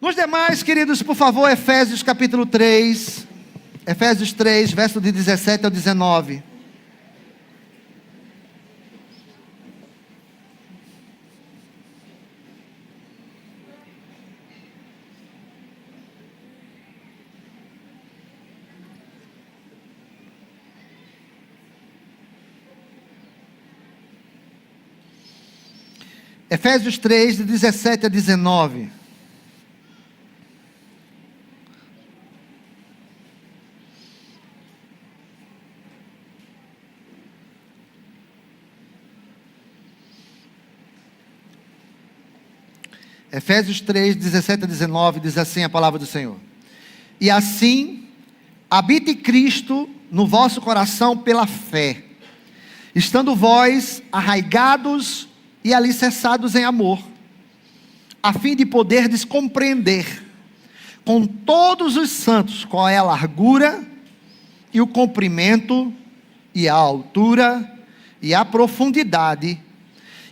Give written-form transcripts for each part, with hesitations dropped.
Nos demais, queridos, por favor, Efésios capítulo 3. Efésios 3, verso de 17 ao 19. Efésios 3, de 17 a 19. Efésios 3, 17 a 19, diz assim a palavra do Senhor: E assim, habite Cristo no vosso coração pela fé, estando vós arraigados e alicerçados em amor, a fim de poderdes compreender com todos os santos qual é a largura e o comprimento e a altura e a profundidade,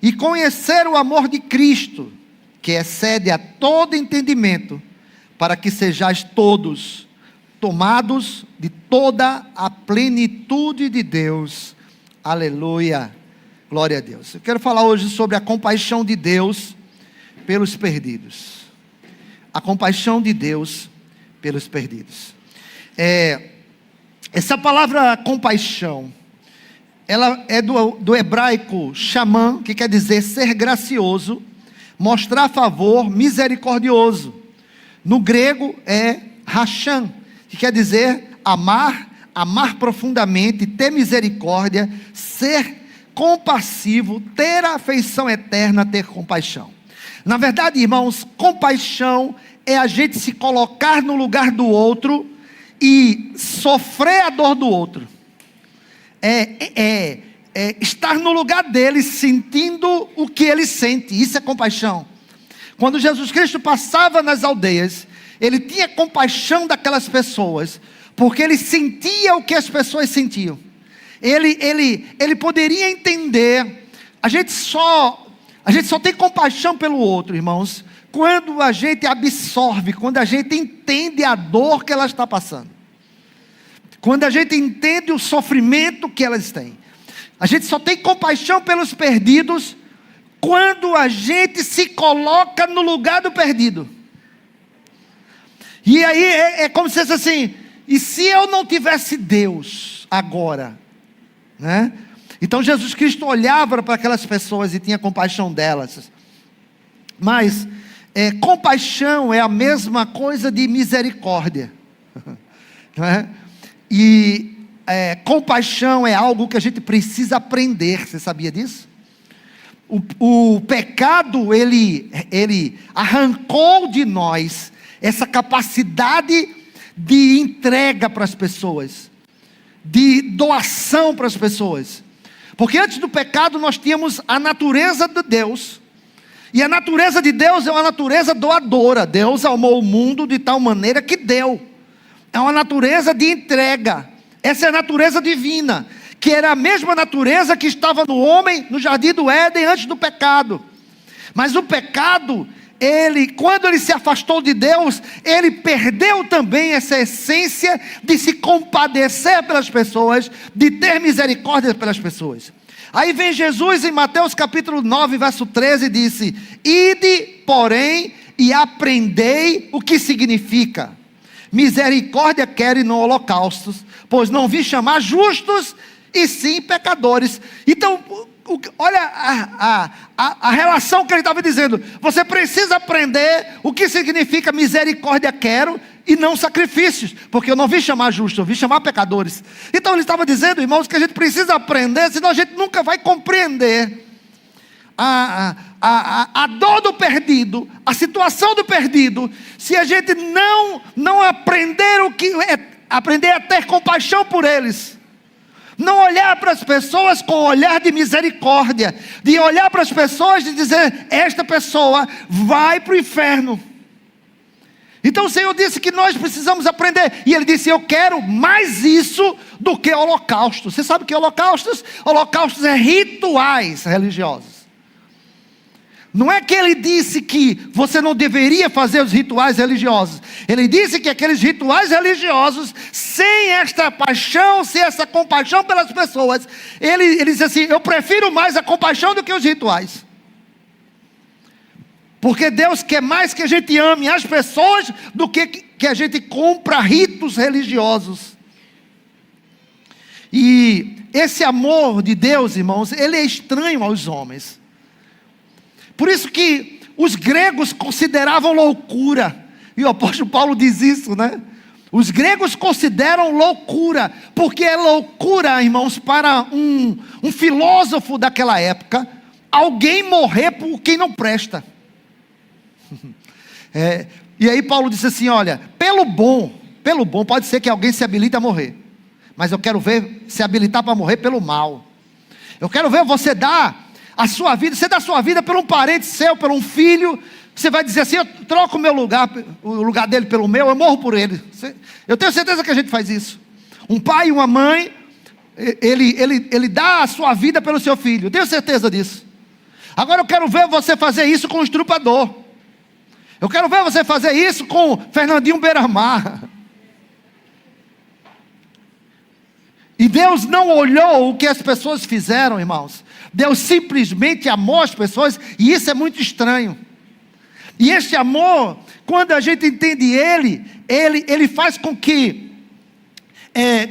e conhecer o amor de Cristo, que excede a todo entendimento, para que sejais todos tomados de toda a plenitude de Deus. Aleluia, glória a Deus. Eu quero falar hoje sobre a compaixão de Deus pelos perdidos. A compaixão de Deus pelos perdidos. Essa palavra compaixão, ela é do hebraico shamam, que quer dizer ser gracioso, mostrar favor, misericordioso. No grego é racham, que quer dizer amar profundamente, ter misericórdia, ser compassivo, ter afeição eterna, ter compaixão. Na verdade, irmãos, compaixão é a gente se colocar no lugar do outro e sofrer a dor do outro. Estar no lugar dele, sentindo o que ele sente. Isso é compaixão. Quando Jesus Cristo passava nas aldeias, ele tinha compaixão daquelas pessoas, porque ele sentia o que as pessoas sentiam. Ele poderia entender. A gente só tem compaixão pelo outro, irmãos, quando a gente absorve, quando a gente entende a dor que ela está passando, quando a gente entende o sofrimento que elas têm. A gente só tem compaixão pelos perdidos quando a gente se coloca no lugar do perdido. E aí é como se fosse assim: e se eu não tivesse Deus agora, né? Então Jesus Cristo olhava para aquelas pessoas e tinha compaixão delas. Mas compaixão é a mesma coisa de misericórdia, não é? E compaixão é algo que a gente precisa aprender. Você sabia disso? O pecado, ele arrancou de nós essa capacidade de entrega para as pessoas, de doação para as pessoas. Porque antes do pecado nós tínhamos a natureza de Deus, e a natureza de Deus é uma natureza doadora. Deus amou o mundo de tal maneira que deu. É uma natureza de entrega. Essa é a natureza divina, que era a mesma natureza que estava no homem, no jardim do Éden, antes do pecado. Mas o pecado, quando ele se afastou de Deus, ele perdeu também essa essência de se compadecer pelas pessoas, de ter misericórdia pelas pessoas. Aí vem Jesus em Mateus capítulo 9, verso 13, e disse: Ide, porém, e aprendei o que significa misericórdia quero e não holocaustos, pois não vim chamar justos, e sim pecadores. Então, olha a relação que ele estava dizendo. Você precisa aprender o que significa misericórdia quero e não sacrifícios, porque eu não vim chamar justos, eu vim chamar pecadores. Então ele estava dizendo, irmãos, que a gente precisa aprender, senão a gente nunca vai compreender a dor do perdido, a situação do perdido, se a gente não aprender aprender a ter compaixão por eles, não olhar para as pessoas com um olhar de misericórdia, de olhar para as pessoas e dizer: esta pessoa vai para o inferno. Então o Senhor disse que nós precisamos aprender, e Ele disse: eu quero mais isso do que holocaustos. Você sabe o que é holocaustos? Holocaustos é rituais religiosos. Não é que ele disse que você não deveria fazer os rituais religiosos. Ele disse que aqueles rituais religiosos, sem esta paixão, sem essa compaixão pelas pessoas, ele disse assim: eu prefiro mais a compaixão do que os rituais. Porque Deus quer mais que a gente ame as pessoas do que a gente compra ritos religiosos. E esse amor de Deus, irmãos, ele é estranho aos homens. Por isso que os gregos consideravam loucura, e o apóstolo Paulo diz isso, né? Os gregos consideram loucura, porque é loucura, irmãos, para um filósofo daquela época, alguém morrer por quem não presta. E aí Paulo disse assim: olha, pelo bom, pode ser que alguém se habilite a morrer, mas eu quero ver se habilitar para morrer pelo mal. Eu quero ver você dar a sua vida, você dá a sua vida por um parente seu, por um filho. Você vai dizer assim: eu troco o lugar dele pelo meu, eu morro por ele. Eu tenho certeza que a gente faz isso. Um pai e uma mãe, ele dá a sua vida pelo seu filho, eu tenho certeza disso. Agora eu quero ver você fazer isso com o estrupador. Eu quero ver você fazer isso com Fernandinho Beiramar. E Deus não olhou o que as pessoas fizeram, irmãos. Deus simplesmente amou as pessoas, e isso é muito estranho. E este amor, quando a gente entende ele faz com que,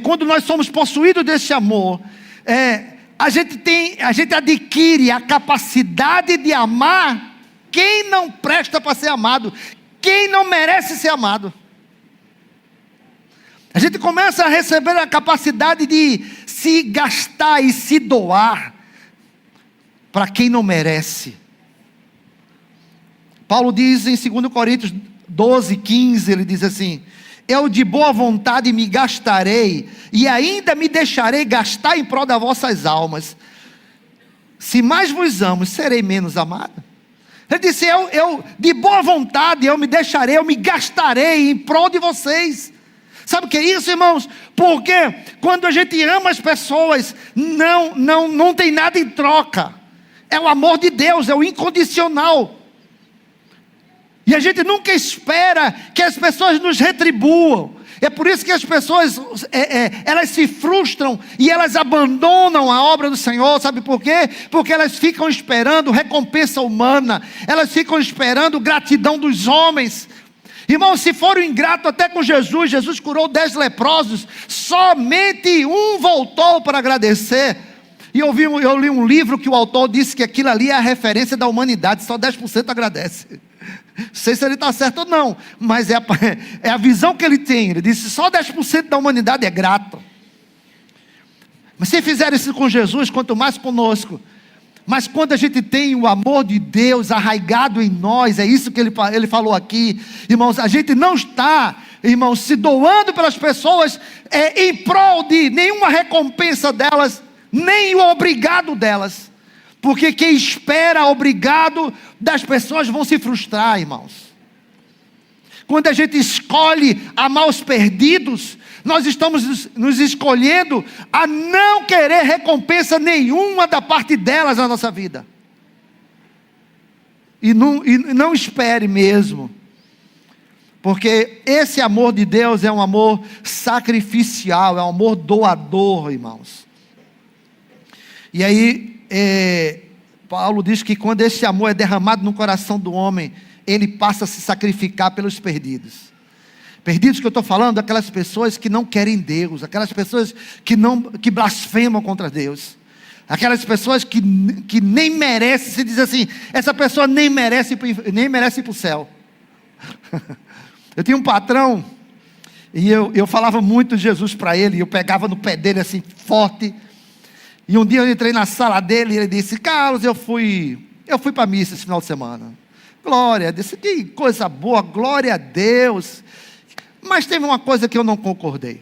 quando nós somos possuídos desse amor, a gente adquire a capacidade de amar quem não presta para ser amado, quem não merece ser amado. A gente começa a receber a capacidade de se gastar e se doar para quem não merece. Paulo diz em 2 Coríntios 12, 15, ele diz assim: eu de boa vontade me gastarei, e ainda me deixarei gastar em prol das vossas almas. Se mais vos amo, serei menos amado. Ele disse: eu de boa vontade, eu me deixarei, eu me gastarei em prol de vocês. Sabe o que é isso, irmãos? Porque quando a gente ama as pessoas, não tem nada em troca. É o amor de Deus, é o incondicional. E a gente nunca espera que as pessoas nos retribuam. É por isso que as pessoas, elas se frustram e elas abandonam a obra do Senhor. Sabe por quê? Porque elas ficam esperando recompensa humana. Elas ficam esperando gratidão dos homens. Irmãos, se foram ingratos até com Jesus, Jesus curou 10 leprosos, somente um voltou para agradecer. E eu li um livro que o autor disse que aquilo ali é a referência da humanidade, só 10% agradece. Não sei se ele está certo ou não, mas é a visão que ele tem. Ele disse: só 10% da humanidade é grato. Mas se fizeram isso com Jesus, quanto mais conosco. Mas quando a gente tem o amor de Deus arraigado em nós, é isso que ele falou aqui, irmãos, a gente não está, irmãos, se doando pelas pessoas em prol de nenhuma recompensa delas, nem o obrigado delas, porque quem espera obrigado das pessoas vão se frustrar, irmãos. Quando a gente escolhe amar os perdidos, nós estamos nos escolhendo a não querer recompensa nenhuma da parte delas na nossa vida. E não espere mesmo. Porque esse amor de Deus é um amor sacrificial, é um amor doador, irmãos. E aí, Paulo diz que quando esse amor é derramado no coração do homem, ele passa a se sacrificar pelos perdidos. Perdidos que eu estou falando, aquelas pessoas que não querem Deus, aquelas pessoas que blasfemam contra Deus, aquelas pessoas que nem merecem. Se diz assim: essa pessoa nem merece ir para o céu. Eu tinha um patrão, e eu falava muito de Jesus para ele, e eu pegava no pé dele assim, forte. E um dia eu entrei na sala dele, e ele disse: Carlos, eu fui para a missa esse final de semana. Glória, eu disse: que coisa boa, glória a Deus. Mas teve uma coisa que eu não concordei.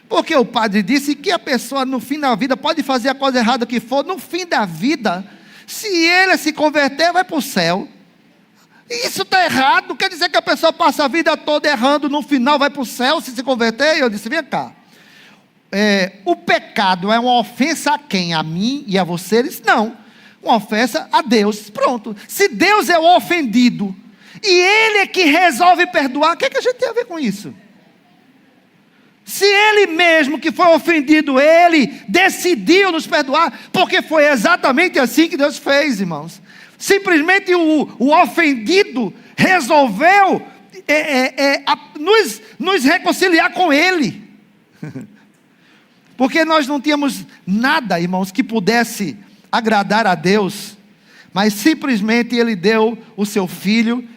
Porque o padre disse que a pessoa no fim da vida pode fazer a coisa errada que for, no fim da vida, se ele se converter, vai para o céu. E isso está errado, quer dizer que a pessoa passa a vida toda errando, no final vai para o céu se converter? E eu disse: vem cá, o pecado é uma ofensa a quem? A mim e a você? Ele disse: não, uma ofensa a Deus. Pronto. Se Deus é o ofendido e Ele é que resolve perdoar, o que é que a gente tem a ver com isso? Se Ele mesmo que foi ofendido, Ele decidiu nos perdoar, porque foi exatamente assim que Deus fez, irmãos. Simplesmente o ofendido resolveu nos reconciliar com Ele. Porque nós não tínhamos nada, irmãos, que pudesse agradar a Deus, mas simplesmente Ele deu o seu Filho,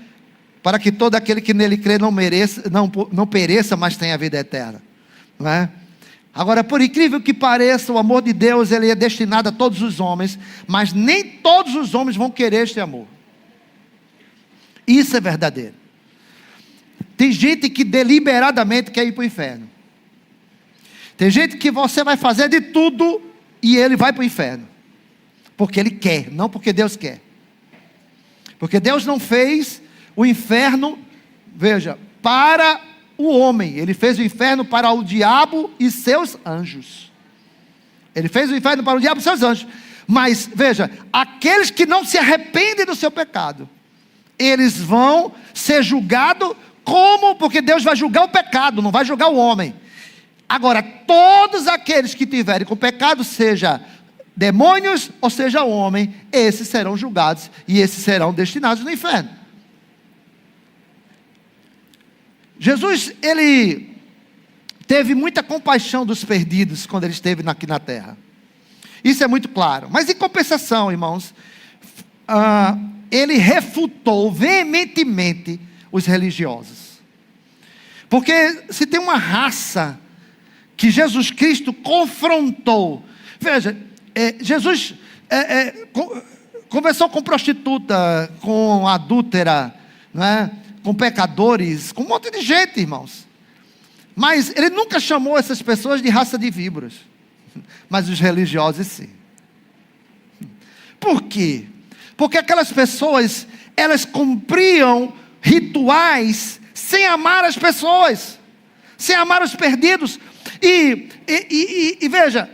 para que todo aquele que nele crê não pereça, mas tenha a vida eterna. Não é? Agora, por incrível que pareça, o amor de Deus, ele é destinado a todos os homens, mas nem todos os homens vão querer este amor. Isso é verdadeiro. Tem gente que deliberadamente quer ir para o inferno. Tem gente que você vai fazer de tudo e ele vai para o inferno, porque ele quer, não porque Deus quer. Porque Deus não fez o inferno, veja, para o homem. Ele fez o inferno para o diabo e seus anjos. Ele fez o inferno para o diabo e seus anjos. Mas, veja, aqueles que não se arrependem do seu pecado, eles vão ser julgados como? Porque Deus vai julgar o pecado, não vai julgar o homem. Agora, todos aqueles que tiverem com pecado, seja demônios ou seja homem, esses serão julgados e esses serão destinados no inferno. Jesus, ele teve muita compaixão dos perdidos quando ele esteve aqui na terra. Isso é muito claro. Mas em compensação, irmãos, ele refutou veementemente os religiosos. Porque se tem uma raça que Jesus Cristo confrontou, veja, Jesus conversou com prostituta, com adúltera, não é? Com pecadores, com um monte de gente, irmãos. Mas ele nunca chamou essas pessoas de raça de víboras. Mas os religiosos sim. Por quê? Porque aquelas pessoas, elas cumpriam rituais sem amar as pessoas, sem amar os perdidos. E veja,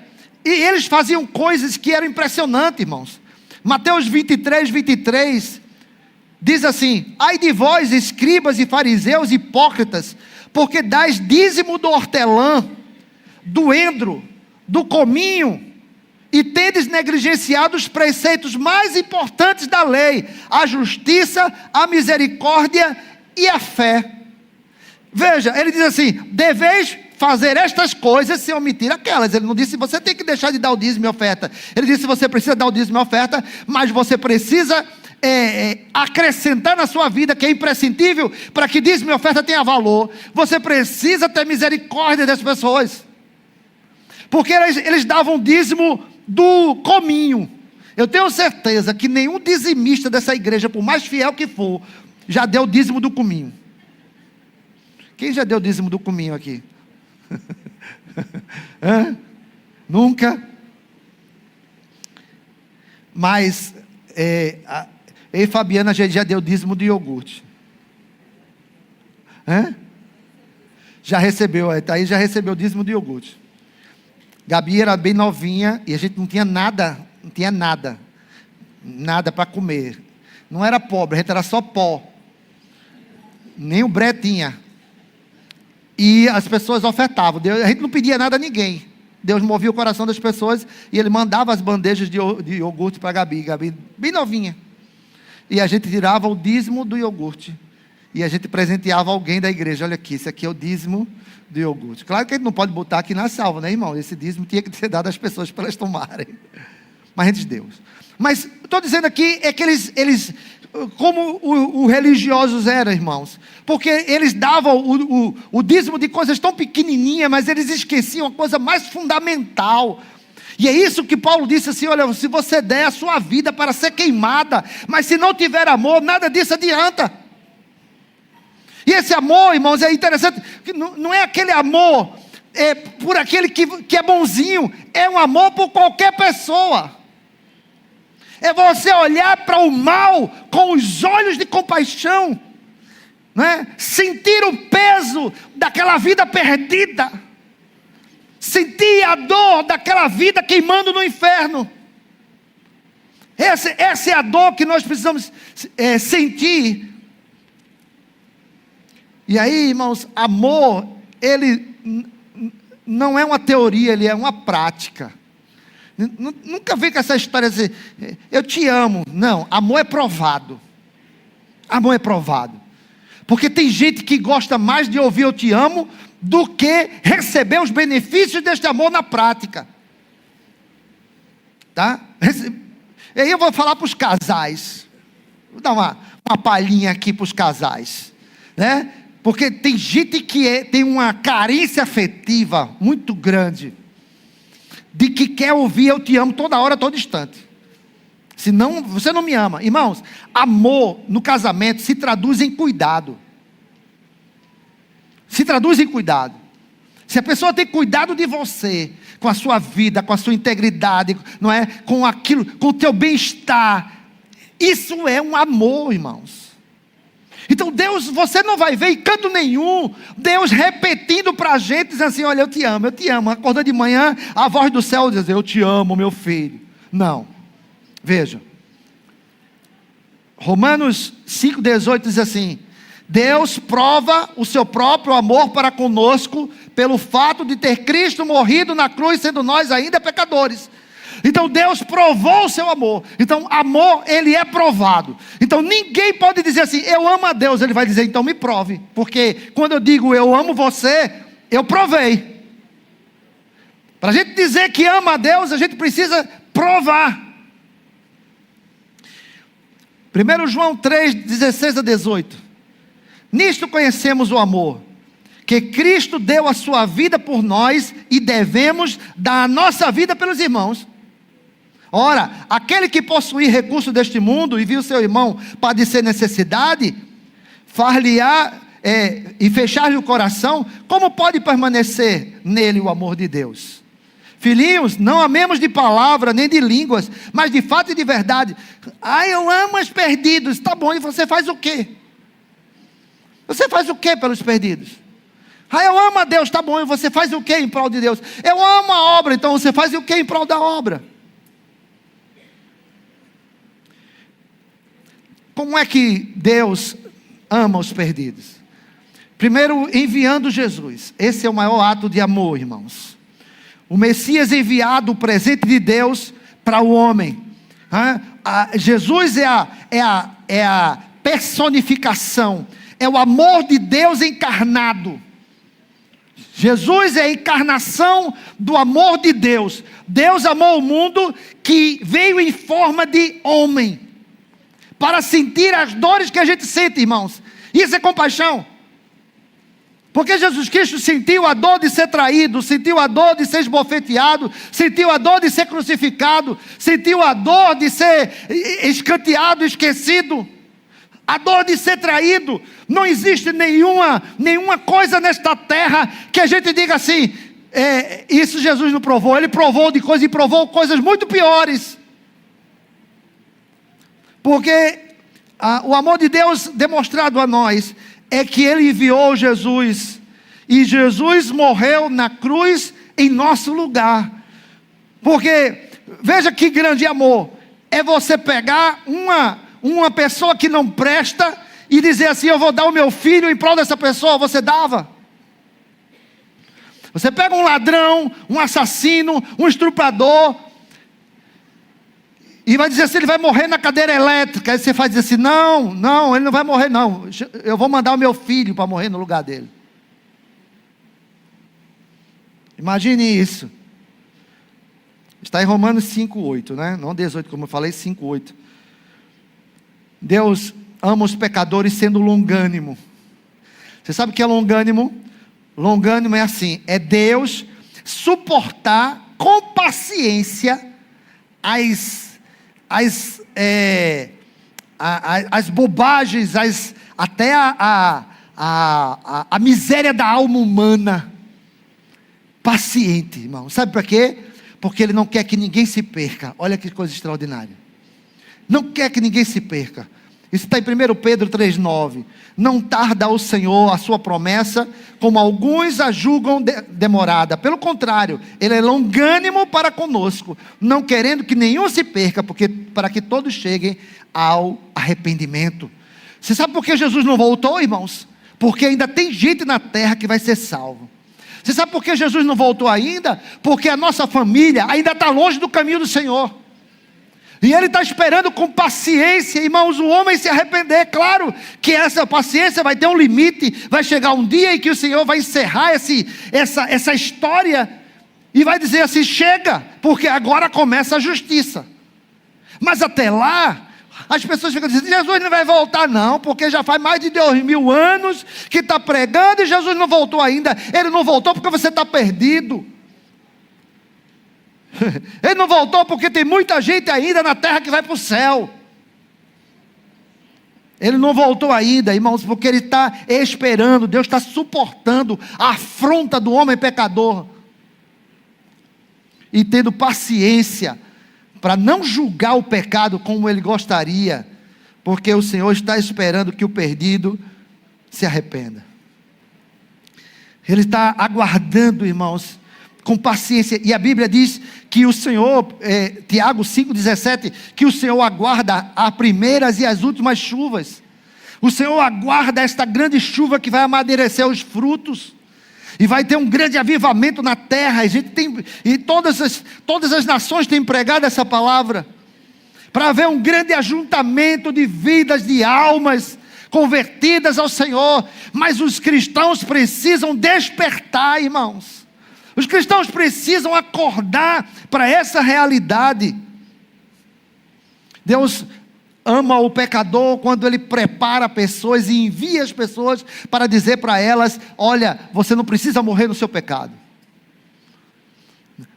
e eles faziam coisas que eram impressionantes, irmãos. Mateus 23, diz assim: ai de vós, escribas e fariseus hipócritas, porque dais dízimo do hortelã, do endro, do cominho, e tendes negligenciado os preceitos mais importantes da lei, a justiça, a misericórdia e a fé. Veja, ele diz assim: deveis fazer estas coisas sem omitir aquelas. Ele não disse você tem que deixar de dar o dízimo e oferta. Ele disse você precisa dar o dízimo e oferta, mas você precisa acrescentar na sua vida, que é imprescindível para que dízimo e oferta tenha valor. Você precisa ter misericórdia das pessoas, porque eles davam dízimo do cominho. Eu tenho certeza que nenhum dizimista dessa igreja, por mais fiel que for, já deu dízimo do cominho. Quem já deu dízimo do cominho aqui? Nunca. Mas eu e Fabiana já deu dízimo de iogurte. Já recebeu, aí já recebeu dízimo de iogurte. Gabi era bem novinha e a gente não tinha nada para comer. Não era pobre, a gente era só pó. Nem o Bré tinha. E as pessoas ofertavam. A gente não pedia nada a ninguém. Deus movia o coração das pessoas e Ele mandava as bandejas de iogurte para Gabi. Gabi bem novinha. E a gente tirava o dízimo do iogurte. E a gente presenteava alguém da igreja. Olha aqui, esse aqui é o dízimo do iogurte. Claro que a gente não pode botar aqui na salva, né, irmão? Esse dízimo tinha que ser dado às pessoas para elas tomarem. Mas a gente deu. Mas estou dizendo aqui é que eles como os religiosos eram, irmãos, porque eles davam o dízimo de coisas tão pequenininhas, mas eles esqueciam a coisa mais fundamental. E é isso que Paulo disse assim: olha, se você der a sua vida para ser queimada, mas se não tiver amor, nada disso adianta. E esse amor, irmãos, é interessante, que não é aquele amor por aquele que é bonzinho, é um amor por qualquer pessoa. É você olhar para o mal com os olhos de compaixão, né? Sentir o peso daquela vida perdida, sentir a dor daquela vida queimando no inferno. Essa é a dor que nós precisamos sentir. E aí, irmãos, amor, ele não é uma teoria, ele é uma prática. Nunca vem com essa história assim, eu te amo. Não, amor é provado. Amor é provado. Porque tem gente que gosta mais de ouvir eu te amo do que receber os benefícios deste amor na prática. Tá? E aí eu vou falar para os casais. Vou dar uma palhinha aqui para os casais, né? Porque tem gente que tem uma carência afetiva muito grande, de que quer ouvir eu te amo toda hora, todo instante. Senão você não me ama. Irmãos, amor no casamento se traduz em cuidado. Se traduz em cuidado. Se a pessoa tem cuidado de você, com a sua vida, com a sua integridade, não é? Com aquilo, com o teu bem-estar, isso é um amor, irmãos. Então Deus, você não vai ver em canto nenhum Deus repetindo para a gente, dizendo assim, olha, eu te amo, acordando de manhã, a voz do céu diz, eu te amo, meu filho. Não, veja, Romanos 5,18 diz assim, Deus prova o seu próprio amor para conosco, pelo fato de ter Cristo morrido na cruz, sendo nós ainda pecadores. Então Deus provou o seu amor. Então amor, ele é provado. Então ninguém pode dizer assim, eu amo a Deus. Ele vai dizer, então me prove. Porque quando eu digo eu amo você, eu provei. Para a gente dizer que ama a Deus, a gente precisa provar. 1 João 3, 16 a 18. Nisto conhecemos o amor, que Cristo deu a sua vida por nós e devemos dar a nossa vida pelos irmãos. Ora, aquele que possuir recurso deste mundo e viu seu irmão padecer necessidade, far-lhe-á e fechar-lhe o coração, como pode permanecer nele o amor de Deus? Filhinhos, não amemos de palavra nem de línguas, mas de fato e de verdade. Eu amo os perdidos. Tá bom, e você faz o quê? Você faz o quê pelos perdidos? Eu amo a Deus. Tá bom, e você faz o quê em prol de Deus? Eu amo a obra. Então você faz o quê em prol da obra? Como é que Deus ama os perdidos? Primeiro, enviando Jesus. Esse é o maior ato de amor, irmãos. O Messias enviado, o presente de Deus para o homem. Jesus é a personificação, é o amor de Deus encarnado. Jesus é a encarnação do amor de Deus. Deus amou o mundo que veio em forma de homem, para sentir as dores que a gente sente, irmãos. Isso é compaixão. Porque Jesus Cristo sentiu a dor de ser traído, sentiu a dor de ser esbofeteado, sentiu a dor de ser crucificado, sentiu a dor de ser escanteado, esquecido, a dor de ser traído. Não existe nenhuma coisa nesta terra que a gente diga assim, isso Jesus não provou. Ele provou de coisas e provou coisas muito piores. Porque o amor de Deus demonstrado a nós é que Ele enviou Jesus, e Jesus morreu na cruz em nosso lugar. Porque, veja que grande amor, é você pegar uma pessoa que não presta, e dizer assim, eu vou dar o meu filho em prol dessa pessoa. Você dava? Você pega um ladrão, um assassino, um estuprador, e vai dizer assim, ele vai morrer na cadeira elétrica. Aí você faz assim, não, ele não vai morrer não. Eu vou mandar o meu filho para morrer no lugar dele. Imagine isso. Está em Romanos 5,8, né? Não 18, como eu falei, 5,8. Deus ama os pecadores sendo longânimo. Você sabe o que é longânimo? Longânimo é assim, é Deus suportar com paciência as bobagens, até a miséria da alma humana. Paciente, irmão. Sabe para quê? Porque Ele não quer que ninguém se perca. Olha que coisa extraordinária. Não quer que ninguém se perca. Isso está em 1 Pedro 3,9. Não tarda o Senhor a sua promessa, como alguns a julgam demorada. Pelo contrário, ele é longânimo para conosco, não querendo que nenhum se perca, para que todos cheguem ao arrependimento. Você sabe por que Jesus não voltou, irmãos? Porque ainda tem gente na terra que vai ser salvo. Você sabe por que Jesus não voltou ainda? Porque a nossa família ainda está longe do caminho do Senhor. E Ele está esperando com paciência, irmãos, o homem se arrepender. Claro que essa paciência vai ter um limite. Vai chegar um dia em que o Senhor vai encerrar essa história e vai dizer assim: chega, porque agora começa a justiça. Mas até lá, as pessoas ficam dizendo: Jesus não vai voltar não, porque já faz mais de 2000 anos que está pregando e Jesus não voltou ainda. Ele não voltou porque você está perdido. Ele não voltou porque tem muita gente ainda na terra que vai para o céu. Ele não voltou ainda, irmãos, porque Ele está esperando. Deus está suportando a afronta do homem pecador e tendo paciência para não julgar o pecado como Ele gostaria, porque o Senhor está esperando que o perdido se arrependa. Ele está aguardando, irmãos, com paciência. E a Bíblia diz que o Senhor, Tiago 5,17, que o Senhor aguarda as primeiras e as últimas chuvas. O Senhor aguarda esta grande chuva que vai amadurecer os frutos. E vai ter um grande avivamento na terra. E todas as nações têm pregado essa palavra. Para haver um grande ajuntamento de vidas, de almas convertidas ao Senhor. Mas os cristãos precisam despertar, irmãos. Os cristãos precisam acordar para essa realidade. Deus ama o pecador quando Ele prepara pessoas e envia as pessoas para dizer para elas: olha, você não precisa morrer no seu pecado.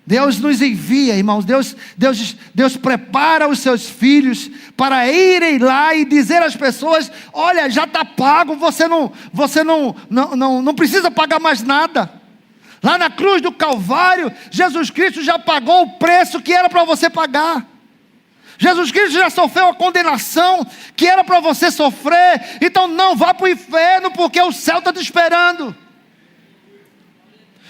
Deus nos envia, irmãos. Deus prepara os seus filhos para irem lá e dizer às pessoas: olha, já está pago, você não precisa pagar mais nada. Lá na cruz do Calvário, Jesus Cristo já pagou o preço que era para você pagar. Jesus Cristo já sofreu a condenação que era para você sofrer. Então não vá para o inferno, porque o céu está te esperando.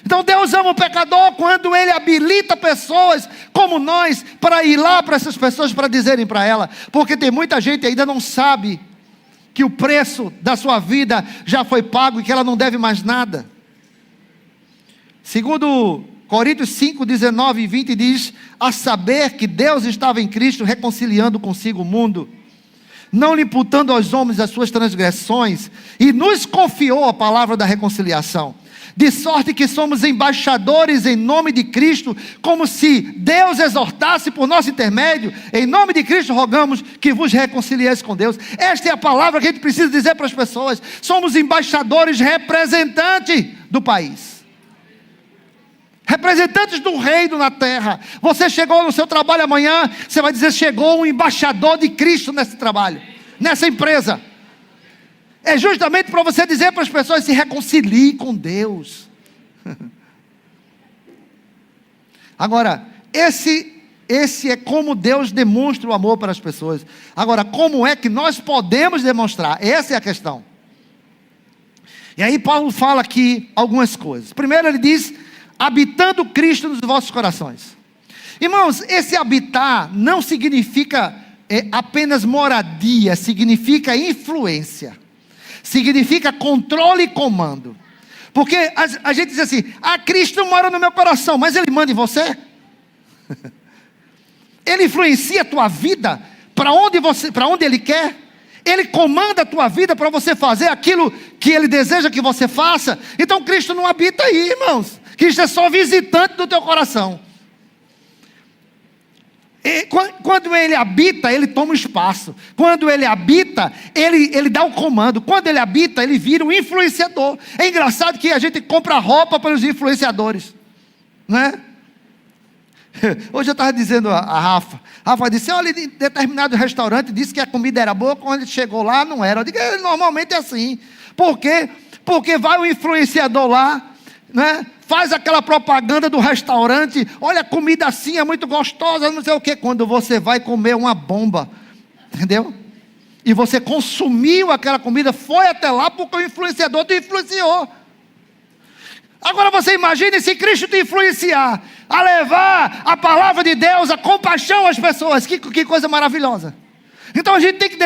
Então Deus ama o pecador quando Ele habilita pessoas como nós para ir lá para essas pessoas, para dizerem para ela. Porque tem muita gente que ainda não sabe que o preço da sua vida já foi pago e que ela não deve mais nada. Segundo Coríntios 5, 19 e 20 diz: a saber que Deus estava em Cristo reconciliando consigo o mundo, não lhe imputando aos homens as suas transgressões, e nos confiou a palavra da reconciliação, de sorte que somos embaixadores em nome de Cristo, como se Deus exortasse por nosso intermédio. Em nome de Cristo rogamos que vos reconcilieis com Deus. Esta é a palavra que a gente precisa dizer para as pessoas. Somos embaixadores, representantes do país, representantes do reino na terra. Você chegou no seu trabalho amanhã, você vai dizer: chegou um embaixador de Cristo nesse trabalho, nessa empresa. É justamente para você dizer para as pessoas: se reconcilie com Deus. Agora, esse é como Deus demonstra o amor para as pessoas. Agora, como é que nós podemos demonstrar? Essa é a questão. E aí Paulo fala aqui algumas coisas. Primeiro ele diz: habitando Cristo nos vossos corações. Irmãos, esse habitar não significa apenas moradia, significa influência, significa controle e comando. Porque a gente diz assim: Cristo mora no meu coração, mas Ele manda em você? Ele influencia a tua vida para onde Ele quer? Ele comanda a tua vida para você fazer aquilo que Ele deseja que você faça? Então Cristo não habita aí, irmãos. Cristo é só visitante do teu coração. E quando Ele habita, Ele toma o espaço. Quando Ele habita, Ele dá o comando. Quando Ele habita, Ele vira um influenciador. É engraçado que a gente compra roupa pelos influenciadores, não é? Hoje eu estava dizendo a Rafa disse: olha, em determinado restaurante disse que a comida era boa, quando ele chegou lá não era. Eu digo: normalmente é assim. Por quê? Porque vai o influenciador lá, né? Faz aquela propaganda do restaurante: olha, a comida assim é muito gostosa, não sei o que. Quando você vai comer uma bomba, entendeu? E você consumiu aquela comida, foi até lá porque o influenciador te influenciou. Agora você imagine se Cristo te influenciar a levar a palavra de Deus, a compaixão às pessoas. Que coisa maravilhosa. Então a gente tem que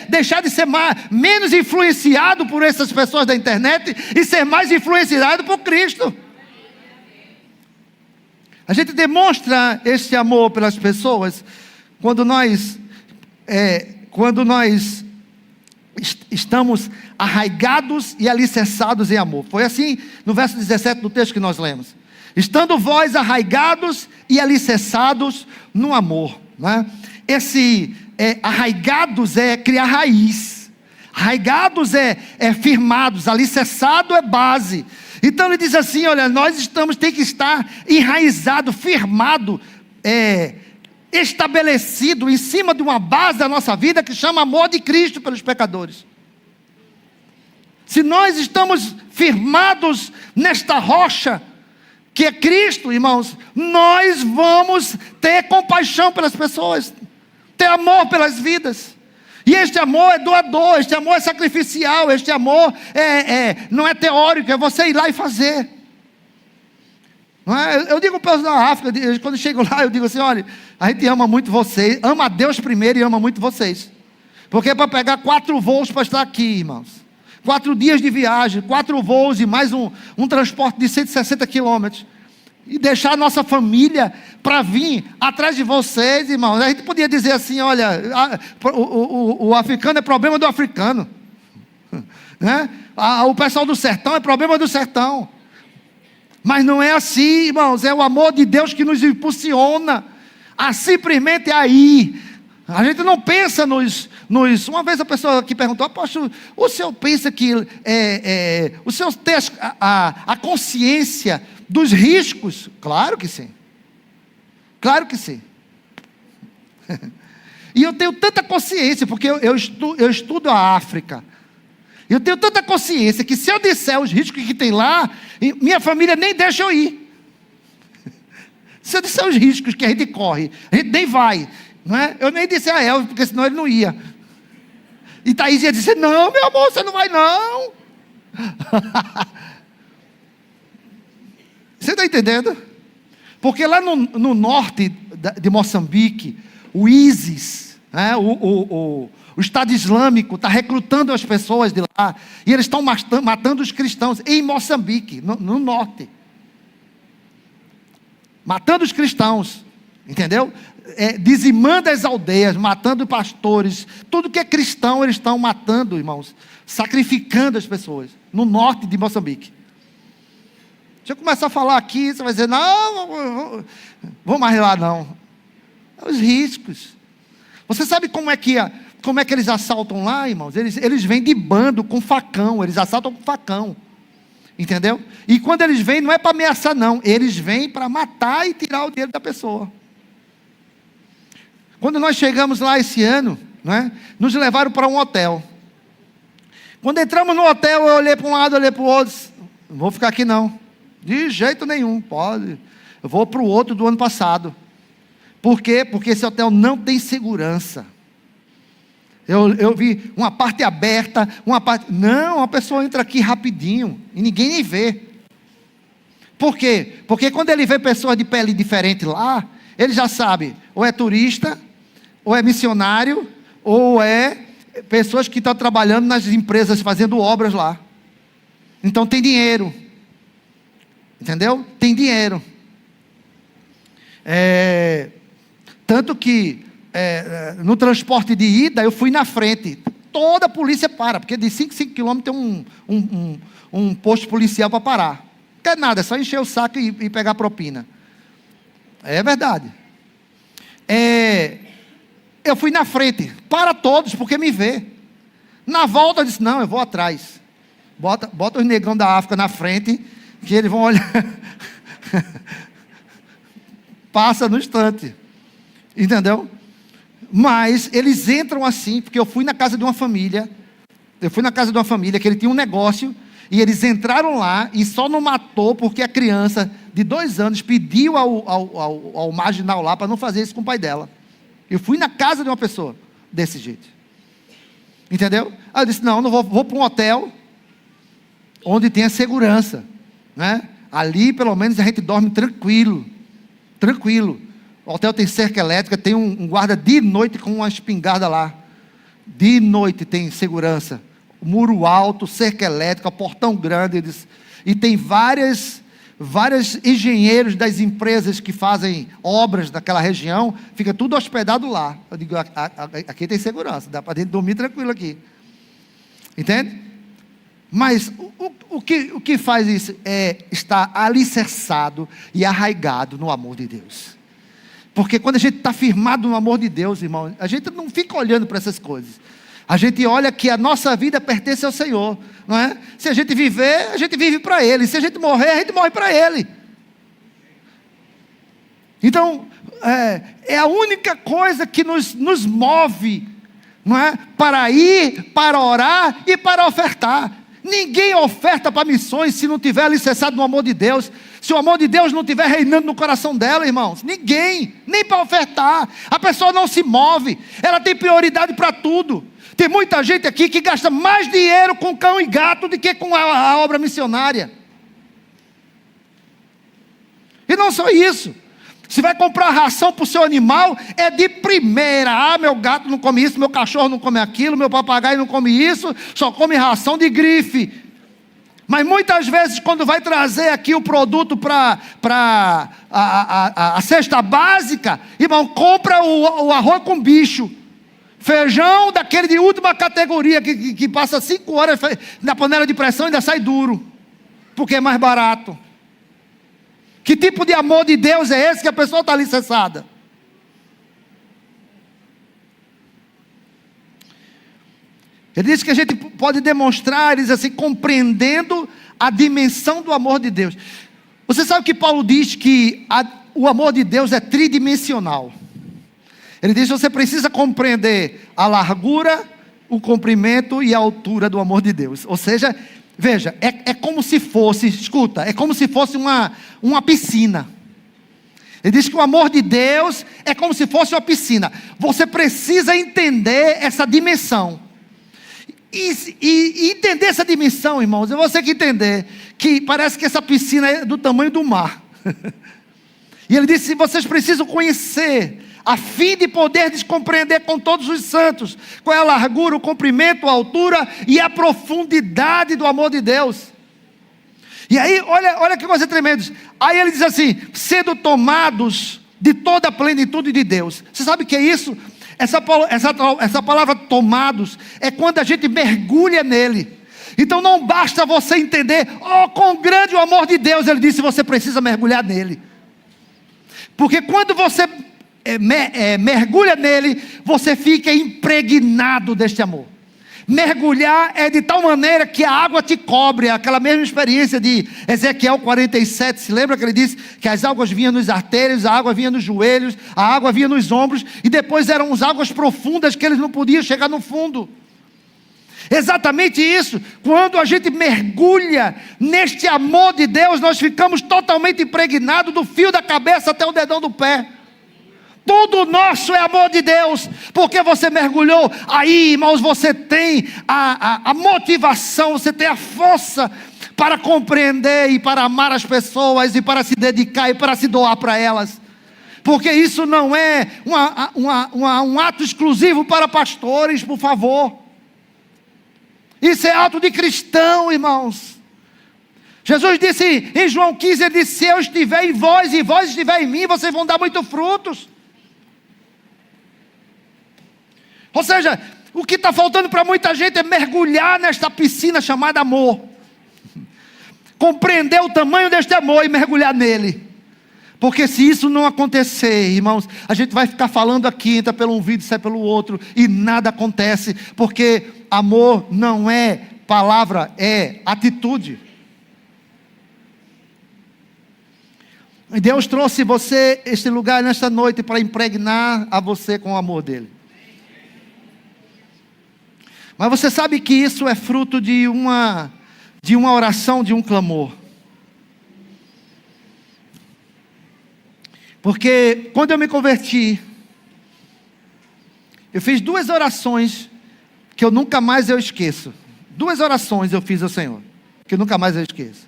deixar de ser menos influenciado por essas pessoas da internet e ser mais influenciado por Cristo. A gente demonstra esse amor pelas pessoas quando nós estamos arraigados e alicerçados em amor. Foi assim no verso 17 do texto que nós lemos. Estando vós arraigados e alicerçados no amor, né? Arraigados é criar raiz. Arraigados é firmados. Alicerçado é base. Então ele diz assim, olha, tem que estar enraizado, firmado, estabelecido em cima de uma base da nossa vida que chama amor de Cristo pelos pecadores. Se nós estamos firmados nesta rocha que é Cristo, irmãos, nós vamos ter compaixão pelas pessoas, ter amor pelas vidas. E este amor é doador, este amor é sacrificial, este amor não é teórico, é você ir lá e fazer. Não é? Eu digo para os da África, quando eu chego lá, eu digo assim, olha, a gente ama muito vocês, ama a Deus primeiro e ama muito vocês. Porque é para pegar 4 voos para estar aqui, irmãos. 4 dias de viagem, 4 voos e mais um transporte de 160 quilômetros. E deixar a nossa família para vir atrás de vocês, irmãos. A gente podia dizer assim, olha, o africano é problema do africano. Né? O pessoal do sertão é problema do sertão. Mas não é assim, irmãos. É o amor de Deus que nos impulsiona a simplesmente ir. A gente não pensa nos... Uma vez a pessoa que perguntou, apóstolo, o senhor pensa que o senhor tem a consciência dos riscos? Claro que sim. Claro que sim. E eu tenho tanta consciência, porque eu estudo a África. Eu tenho tanta consciência que se eu disser os riscos que tem lá, minha família nem deixa eu ir. Se eu disser os riscos que a gente corre, a gente nem vai. Não é? Eu nem disse a Elvis, porque senão ele não ia. E Thaís ia dizer, não, meu amor, você não vai não. Você está entendendo? Porque lá no norte de Moçambique, o ISIS, né, o Estado Islâmico está recrutando as pessoas de lá, e eles estão matando os cristãos em Moçambique, no norte. Matando os cristãos, entendeu? Dizimando as aldeias, matando pastores, tudo que é cristão eles estão matando, irmãos, sacrificando as pessoas, no norte de Moçambique. Se eu começar a falar aqui, você vai dizer, não, vou mais lá não. Os riscos. Você sabe como é que eles assaltam lá, irmãos? Eles vêm de bando com facão, eles assaltam com facão. Entendeu? E quando eles vêm, não é para ameaçar não, eles vêm para matar e tirar o dinheiro da pessoa. Quando nós chegamos lá esse ano, né, nos levaram para um hotel. Quando entramos no hotel, eu olhei para um lado, olhei para o outro. Não vou ficar aqui não. De jeito nenhum, pode. Eu vou para o outro do ano passado. Por quê? Porque esse hotel não tem segurança. Eu vi uma parte aberta, uma parte... Não, a pessoa entra aqui rapidinho e ninguém nem vê. Por quê? Porque quando ele vê pessoas de pele diferente lá, ele já sabe, ou é turista, ou é missionário, ou é pessoas que estão trabalhando nas empresas, fazendo obras lá. Então tem dinheiro. Entendeu? Tem dinheiro. Tanto que no transporte de ida, eu fui na frente. Toda a polícia para, porque de 5 quilômetros tem um posto policial para parar. Não quer nada, é só encher o saco e pegar propina. É verdade. Eu fui na frente, para todos, porque me vê. Na volta eu disse, não, eu vou atrás. Bota os negão da África na frente, que eles vão olhar. Passa no instante. Entendeu? Mas eles entram assim, porque eu fui na casa de uma família. Que ele tinha um negócio. E eles entraram lá e só não matou porque a criança de 2 anos pediu ao marginal lá para não fazer isso com o pai dela. Eu fui na casa de uma pessoa desse jeito. Entendeu? Aí eu disse, não vou para um hotel onde tenha segurança. Né? Ali pelo menos a gente dorme tranquilo. Tranquilo. O hotel tem cerca elétrica, tem um guarda de noite com uma espingarda lá. De noite tem segurança. Muro alto, cerca elétrica, portão grande. E tem vários engenheiros das empresas que fazem obras naquela região, fica tudo hospedado lá. Eu digo, aqui tem segurança, dá para gente dormir tranquilo aqui. Entende? Mas o que faz isso é estar alicerçado e arraigado no amor de Deus. Porque quando a gente está firmado no amor de Deus, irmão, a gente não fica olhando para essas coisas. A gente olha que a nossa vida pertence ao Senhor, não é? Se a gente viver, a gente vive para Ele. Se a gente morrer, a gente morre para Ele. Então, é a única coisa que nos move, não é? Para ir, para orar e para ofertar. Ninguém oferta para missões se não tiver alicerçado no amor de Deus. Se o amor de Deus não estiver reinando no coração dela, irmãos, ninguém, nem para ofertar. A pessoa não se move, ela tem prioridade para tudo. Tem muita gente aqui que gasta mais dinheiro com cão e gato do que com a obra missionária. E não só isso. Se vai comprar ração para o seu animal, é de primeira. Ah, meu gato não come isso, meu cachorro não come aquilo, meu papagaio não come isso, só come ração de grife. Mas muitas vezes, quando vai trazer aqui o produto para a cesta básica, irmão, compra o arroz com bicho. Feijão daquele de última categoria, que passa 5 horas na panela de pressão e ainda sai duro, porque é mais barato. Que tipo de amor de Deus é esse que a pessoa está alicerçada? Ele diz que a gente pode demonstrar, ele diz assim, compreendendo a dimensão do amor de Deus. Você sabe que Paulo diz que o amor de Deus é tridimensional. Ele diz que você precisa compreender a largura, o comprimento e a altura do amor de Deus. Ou seja, veja, é como se fosse, escuta, é como se fosse uma piscina. Ele diz que o amor de Deus é como se fosse uma piscina. Você precisa entender essa dimensão. E entender essa dimensão, irmãos, é você que entender que parece que essa piscina é do tamanho do mar. E ele disse, vocês precisam conhecer, a fim de poder compreender com todos os santos qual é a largura, o comprimento, a altura e a profundidade do amor de Deus. E aí, olha que coisa tremenda. Aí ele diz assim, sendo tomados de toda a plenitude de Deus. Você sabe o que é isso? Essa palavra tomados é quando a gente mergulha nele. Então não basta você entender, quão grande o amor de Deus. Ele disse, você precisa mergulhar nele. Porque quando você mergulha nele, você fica impregnado deste amor. Mergulhar é de tal maneira que a água te cobre. Aquela mesma experiência de Ezequiel 47. Se lembra que ele disse que as águas vinham nos artérios, a água vinha nos joelhos, a água vinha nos ombros, e depois eram as águas profundas que eles não podiam chegar no fundo. Exatamente isso. Quando a gente mergulha neste amor de Deus, nós ficamos totalmente impregnados do fio da cabeça até o dedão do pé. Tudo nosso é amor de Deus, porque você mergulhou. Aí, irmãos, você tem a motivação, você tem a força para compreender e para amar as pessoas e para se dedicar e para se doar para elas. Porque isso não é um ato exclusivo para pastores, por favor. Isso é ato de cristão, irmãos. Jesus disse em João 15, ele disse, se eu estiver em vós e vós estiver em mim, vocês vão dar muitos frutos. Ou seja, o que está faltando para muita gente é mergulhar nesta piscina chamada amor. Compreender o tamanho deste amor e mergulhar nele. Porque se isso não acontecer, irmãos, a gente vai ficar falando aqui, entra pelo um ouvido e sai pelo outro, e nada acontece, porque amor não é palavra, é atitude. E Deus trouxe você este lugar nesta noite para impregnar a você com o amor dele. Mas você sabe que isso é fruto de uma oração, de um clamor. Porque quando eu me converti, eu fiz 2 orações que eu nunca mais esqueço. 2 orações eu fiz ao Senhor, que eu nunca mais esqueço.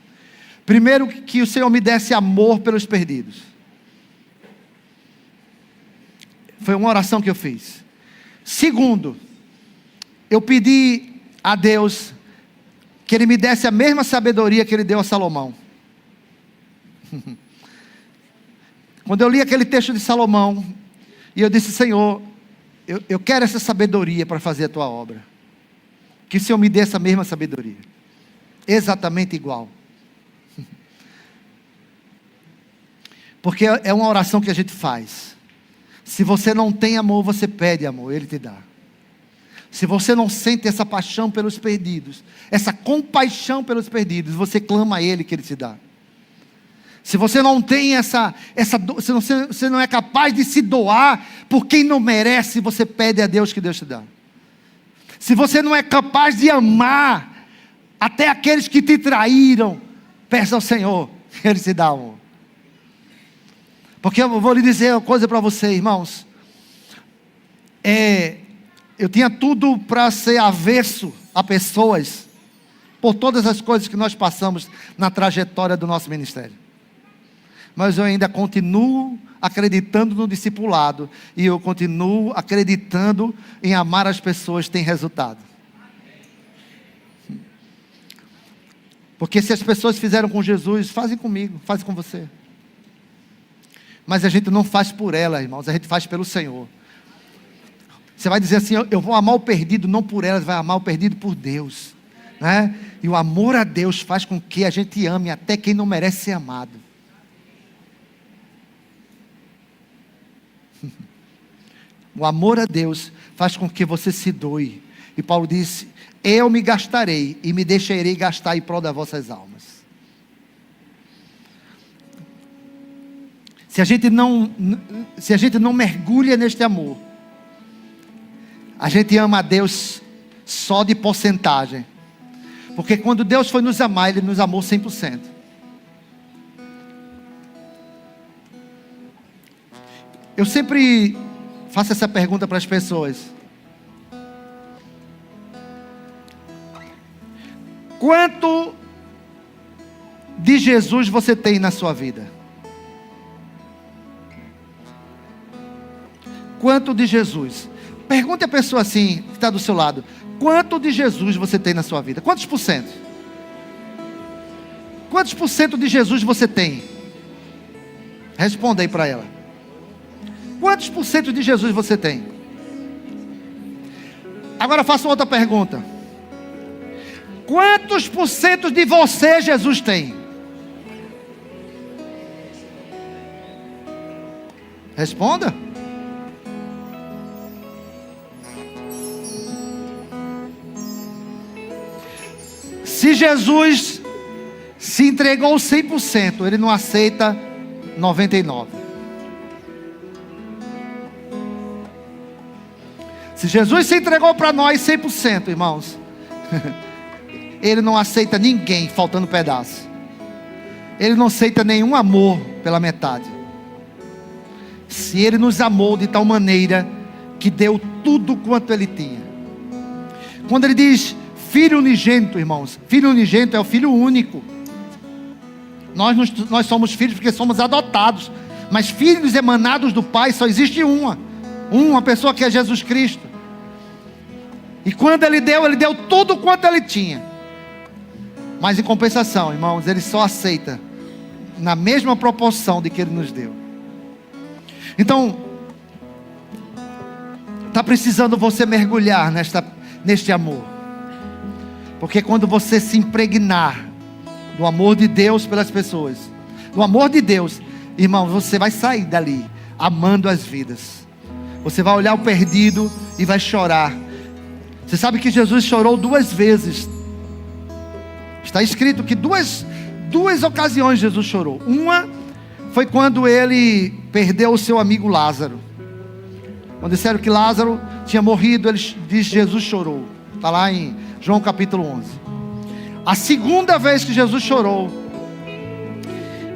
Primeiro, que o Senhor me desse amor pelos perdidos. Foi uma oração que eu fiz. Segundo, eu pedi a Deus que Ele me desse a mesma sabedoria que Ele deu a Salomão. Quando eu li aquele texto de Salomão, e eu disse: Senhor, eu quero essa sabedoria para fazer a Tua obra. Que o Senhor me dê essa mesma sabedoria. Exatamente igual. Porque é uma oração que a gente faz. Se você não tem amor, você pede amor, Ele te dá. Se você não sente essa paixão pelos perdidos, essa compaixão pelos perdidos, você clama a Ele que Ele te dá. Se você não tem se você não é capaz de se doar por quem não merece, você pede a Deus que Deus te dá. Se você não é capaz de amar até aqueles que te traíram, peça ao Senhor que Ele te dá amor. Porque eu vou lhe dizer uma coisa para você, irmãos. Eu tinha tudo para ser avesso a pessoas, por todas as coisas que nós passamos na trajetória do nosso ministério. Mas eu ainda continuo acreditando no discipulado, e eu continuo acreditando em amar as pessoas tem resultado. Porque se as pessoas fizeram com Jesus, fazem comigo, fazem com você. Mas a gente não faz por ela, irmãos, a gente faz pelo Senhor. Você vai dizer assim: eu vou amar o perdido não por elas, vai amar o perdido por Deus, né? E o amor a Deus faz com que a gente ame até quem não merece ser amado. O amor a Deus faz com que você se doe. E Paulo disse: eu me gastarei e me deixarei gastar em prol das vossas almas. Se a gente não mergulha neste amor, a gente ama a Deus só de porcentagem. Porque quando Deus foi nos amar, Ele nos amou 100%. Eu sempre faço essa pergunta para as pessoas: quanto de Jesus você tem na sua vida? Quanto de Jesus? Pergunte a pessoa assim, que está do seu lado: quanto de Jesus você tem na sua vida? Quantos por cento? Quantos por cento de Jesus você tem? Responda aí para ela. Quantos por cento de Jesus você tem? Agora faço outra pergunta: quantos por cento de você Jesus tem? Responda. Se Jesus se entregou 100%, Ele não aceita 99%. Se Jesus se entregou para nós 100%, irmãos, Ele não aceita ninguém faltando pedaço. Ele não aceita nenhum amor pela metade. Se Ele nos amou de tal maneira que deu tudo quanto Ele tinha. Quando Ele diz Filho unigênito, irmãos, Filho unigênito é o Filho único. Nós somos filhos porque somos adotados, mas filhos emanados do Pai só existe uma pessoa, que é Jesus Cristo. E quando Ele deu tudo quanto Ele tinha. Mas em compensação, irmãos, Ele só aceita na mesma proporção de que Ele nos deu. Então, está precisando você mergulhar neste amor. Porque quando você se impregnar do amor de Deus pelas pessoas, do amor de Deus, irmão, você vai sair dali amando as vidas. Você vai olhar o perdido e vai chorar. Você sabe que Jesus chorou 2 vezes. Está escrito que duas ocasiões Jesus chorou. Uma foi quando Ele perdeu o seu amigo Lázaro. Quando disseram que Lázaro tinha morrido, Ele diz: Jesus chorou. Está lá em João capítulo 11. A segunda vez que Jesus chorou,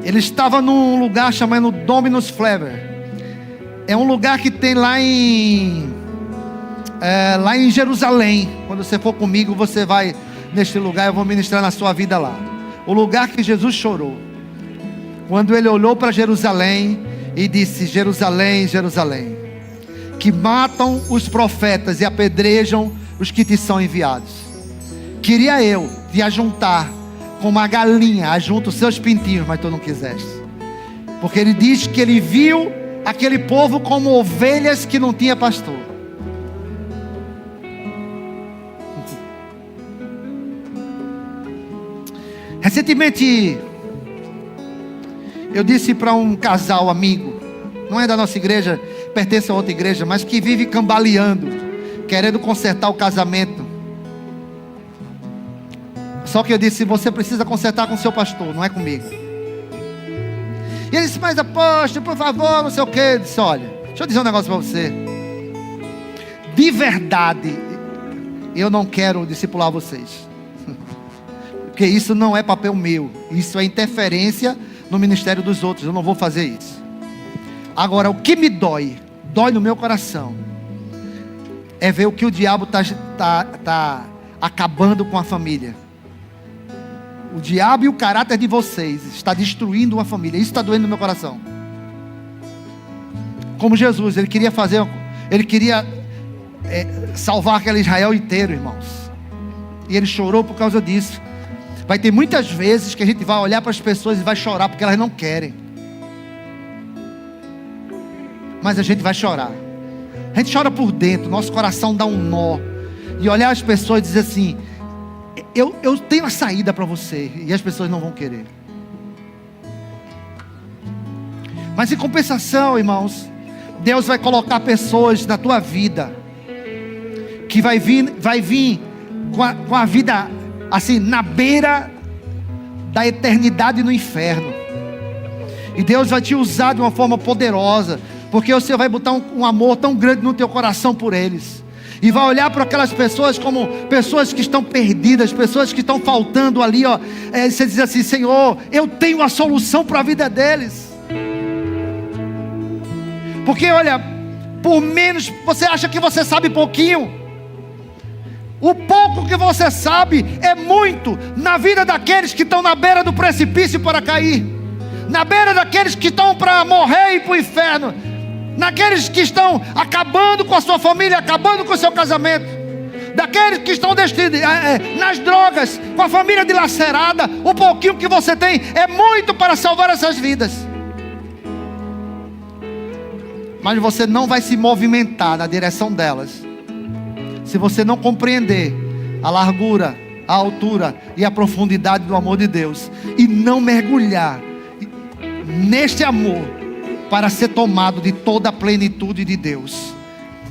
Ele estava num lugar chamado Dominus Flever. É um lugar que tem lá em Jerusalém. Quando você for comigo, você vai neste lugar, eu vou ministrar na sua vida lá. o lugar que Jesus chorou. Quando ele olhou para Jerusalém e disse: Jerusalém, Jerusalém, que matam os profetas e apedrejam os que te são enviados. Queria eu te ajuntar como uma galinha ajunta os seus pintinhos, mas tu não quiseste. Porque ele diz que ele viu aquele povo como ovelhas que não tinha pastor. Recentemente eu disse para um casal amigo, não é da nossa igreja, pertence a outra igreja, mas que vive cambaleando, querendo consertar o casamento. Só que eu disse: você precisa consertar com o seu pastor, não é comigo. E ele disse: mas apóstolo, por favor, não sei o que. Eu disse: olha, deixa eu dizer um negócio para você. De verdade, eu não quero discipular vocês, porque isso não é papel meu, isso é interferência no ministério dos outros. Eu não vou fazer isso. Agora, o que me dói no meu coração, é ver o que o diabo está acabando com a família. O diabo e o caráter de vocês está destruindo uma família. Isso está doendo no meu coração. Como Jesus, ele queria salvar aquele Israel inteiro, irmãos, e ele chorou por causa disso. Vai ter muitas vezes que a gente vai olhar para as pessoas e vai chorar porque elas não querem, mas a gente vai chorar. A gente chora por dentro, nosso coração dá um nó, e olhar as pessoas e dizer assim: eu tenho a saída para você, e as pessoas não vão querer. Mas em compensação, irmãos, Deus vai colocar pessoas na tua vida que vai vir com a vida assim, na beira da eternidade no inferno. E Deus vai te usar de uma forma poderosa, porque você vai botar um amor tão grande no teu coração por eles, e vai olhar para aquelas pessoas como pessoas que estão perdidas, pessoas que estão faltando ali, ó. Você diz assim: Senhor, eu tenho a solução para a vida deles. Porque olha, por menos, você acha que você sabe pouquinho, o pouco que você sabe é muito na vida daqueles que estão na beira do precipício para cair, na beira daqueles que estão para morrer e ir para o inferno, naqueles que estão acabando com a sua família, acabando com o seu casamento, daqueles que estão nas drogas, com a família dilacerada. O pouquinho que você tem é muito para salvar essas vidas, mas você não vai se movimentar na direção delas se você não compreender a largura, a altura e a profundidade do amor de Deus, e não mergulhar neste amor para ser tomado de toda a plenitude de Deus.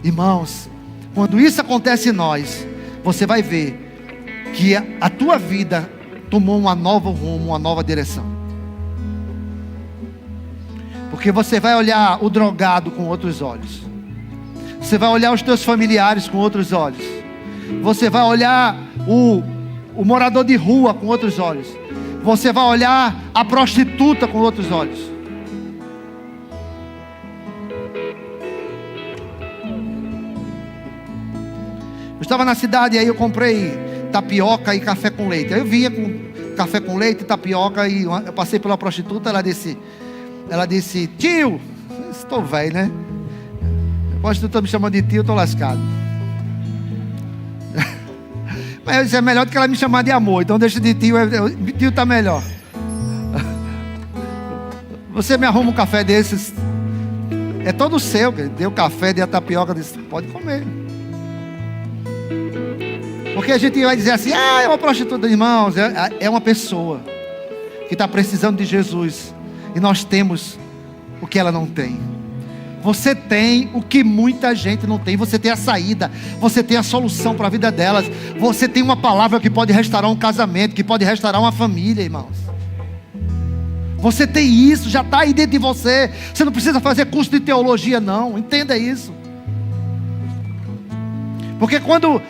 Irmãos, quando isso acontece em nós, você vai ver que a tua vida tomou um novo rumo, uma nova direção. Porque você vai olhar o drogado com outros olhos, você vai olhar os teus familiares com outros olhos, você vai olhar o morador de rua com outros olhos, você vai olhar a prostituta com outros olhos. Eu estava na cidade, aí eu comprei tapioca e café com leite. Aí eu vinha com café com leite, tapioca, e eu passei pela prostituta. Ela disse: tio, estou velho, né? A prostituta me chamando de tio, eu estou lascado. Mas isso é melhor do que ela me chamar de amor, então deixa de tio, tio está melhor. Você me arruma um café desses, é todo seu, deu café, deu tapioca, disse: pode comer. Porque a gente vai dizer assim: é uma prostituta. Irmãos, é uma pessoa que está precisando de Jesus, e nós temos o que ela não tem. Você tem o que muita gente não tem. Você tem a saída, você tem a solução para a vida delas. Você tem uma palavra que pode restaurar um casamento, que pode restaurar uma família, irmãos. Você tem isso, já está aí dentro de você. Você não precisa fazer curso de teologia, não. Entenda isso. Porque quando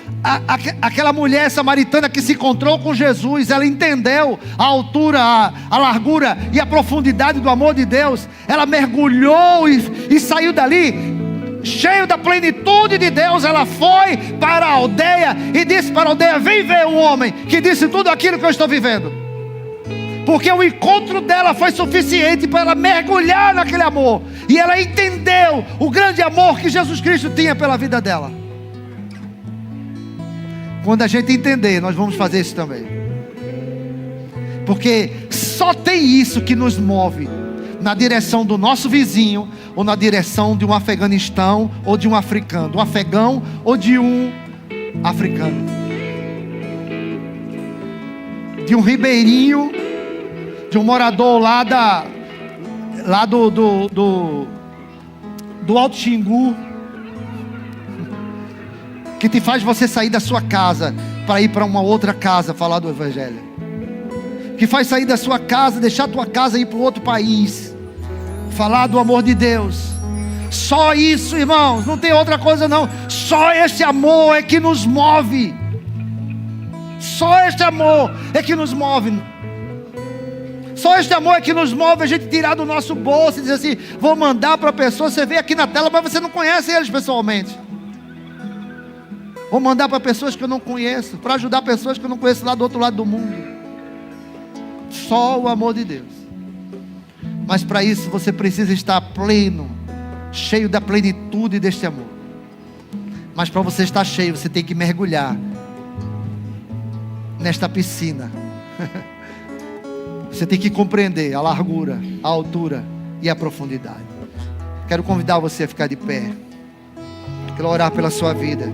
aquela mulher samaritana que se encontrou com Jesus, ela entendeu a altura, a largura e a profundidade do amor de Deus, ela mergulhou e saiu dali cheio da plenitude de Deus. Ela foi para a aldeia e disse para a aldeia: vem ver um homem que disse tudo aquilo que eu estou vivendo. porque o encontro dela foi suficiente para ela mergulhar naquele amor, e ela entendeu o grande amor que Jesus Cristo tinha pela vida dela. Quando a gente entender, nós vamos fazer isso também, porque só tem isso que nos move na direção do nosso vizinho, ou na direção de um Afeganistão, ou de um africano, um afegão, ou de um africano, de um ribeirinho, de um morador lá do Alto Xingu, que te faz você sair da sua casa para ir para uma outra casa falar do Evangelho, que faz sair da sua casa, deixar a tua casa e ir para outro país, falar do amor de Deus. Só isso, irmãos, não tem outra coisa não. Só esse amor é que nos move. Só este amor é que nos move. Só este amor é que nos move a gente tirar do nosso bolso e dizer assim: vou mandar para a pessoa. Você vê aqui na tela, mas você não conhece eles pessoalmente. Vou mandar para pessoas que eu não conheço, para ajudar pessoas que eu não conheço lá do outro lado do mundo. Só o amor de Deus. Mas para isso você precisa estar pleno, cheio da plenitude deste amor. Mas para você estar cheio, você tem que mergulhar nesta piscina. Você tem que compreender a largura, a altura e a profundidade. Quero convidar você a ficar de pé. Quero orar pela sua vida.